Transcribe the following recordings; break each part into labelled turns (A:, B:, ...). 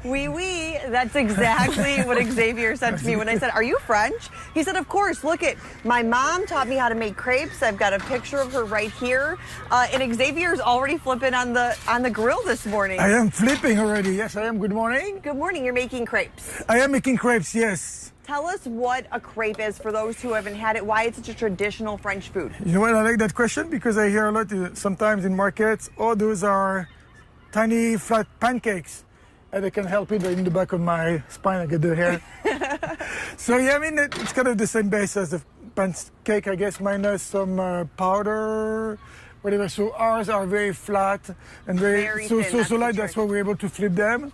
A: Oui, oui. That's exactly what Xavier said to me when I said, "Are you French?" He said, "Of course. Look at my mom taught me how to make crepes. I've got a picture of her right here." And Xavier's already flipping on the grill this morning.
B: I am flipping already. Yes, I am. Good morning.
A: Good morning. You're making crepes.
B: I am making crepes. Yes.
A: Tell us what a crepe is for those who haven't had it. Why it's such a traditional French food.
B: You know what? I like that question because I hear a lot sometimes in markets. Oh, those are tiny flat pancakes. And I can help it in the back of my spine. I get the hair. So yeah, I mean it's kind of the same base as the pancake, I guess, minus some powder, whatever. So ours are very flat and very so light. That's why we're able to flip them.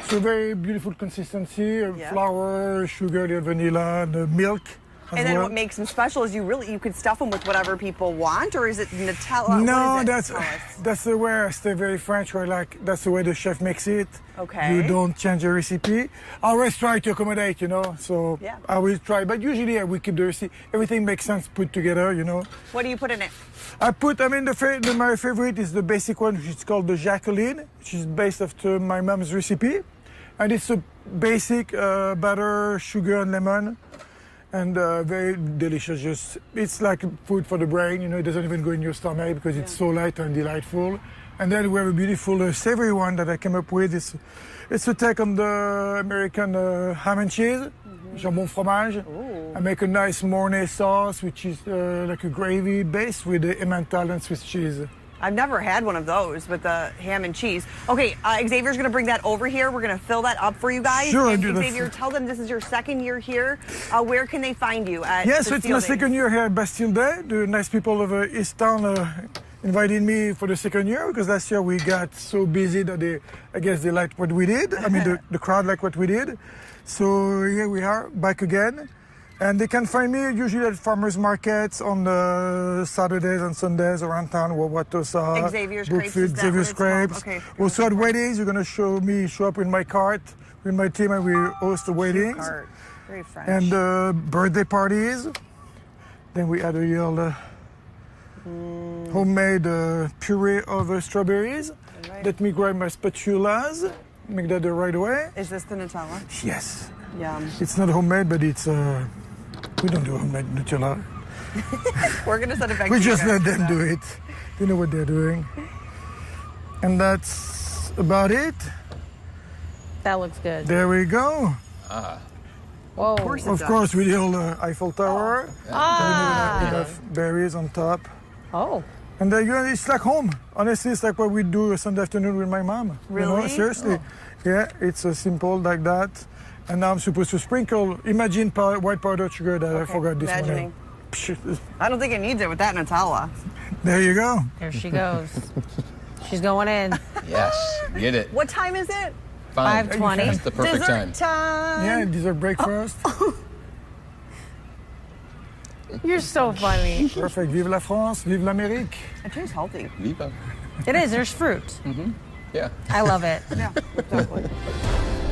B: So very beautiful consistency, flour, sugar, vanilla, and milk.
A: And then what makes them special is you could stuff them with whatever people want, or is it Nutella?
B: No, that's the way I stay very French, where that's the way the chef makes it.
A: Okay.
B: You don't change the recipe. I always try to accommodate, so I will try. But usually we keep the recipe. Everything makes sense put together,
A: What do you put in it?
B: My favorite is the basic one, which is called the Jacqueline, which is based after my mom's recipe. And it's a basic butter, sugar, and lemon. And very delicious. It's like food for the brain. It doesn't even go in your stomach because it's so light and delightful. And then we have a beautiful savory one that I came up with. It's a take on the American ham and cheese, jambon fromage. Ooh. I make a nice Mornay sauce, which is like a gravy base with the Emmental and Swiss cheese.
A: I've never had one of those with the ham and cheese. Okay, Xavier's going to bring that over here. We're going to fill that up for you guys.
B: Sure.
A: And Xavier, tell them this is your second year here. Where can they find you at
B: Yes, it's my second year here at Bastille Days. The nice people of East Town invited me for the second year because last year we got so busy that I guess they liked what we did. I mean, the crowd liked what we did. So here we are, back again. And they can find me usually at farmers markets on the Saturdays and Sundays around town. Wauwatosa,
A: Xavier's
B: Brookfield,
A: Crêpes.
B: Xavier's Crêpes.
A: Okay.
B: Also at weddings, you're going to show up with my cart, with my team, and we host the weddings.
A: Very French.
B: And birthday parties. Then we add a little homemade puree of strawberries. Right. Let me grab my spatulas. Make that the right way.
A: Is this the Nutella?
B: Yes.
A: Yum.
B: It's not homemade, but it's we don't do homemade Nutella.
A: We're gonna send it back.
B: We just let them do it. They know what they're doing. And that's about it.
C: That looks good.
B: There we go.
C: Whoa.
A: Of
B: course, with the old Eiffel Tower. Enough berries on top.
C: Oh.
B: And it's like home. Honestly, it's like what we do a Sunday afternoon with my mom.
A: Really?
B: Seriously. Oh. Yeah, it's simple like that. And now I'm supposed to sprinkle. Imagine white powdered sugar that I forgot this morning.
A: I don't think it needs it with that Nutella.
B: There you go.
C: There she goes. She's going in.
D: Yes, get it.
A: What time is it?
C: 5:20.
D: That's the perfect
A: Dessert time.
B: Yeah, dessert breakfast.
C: You're so funny.
B: Perfect. Vive la France. Vive l'Amérique.
A: It tastes healthy.
D: Viva.
C: It is. There's fruit.
D: Yeah.
C: I love it.
A: Yeah, exactly.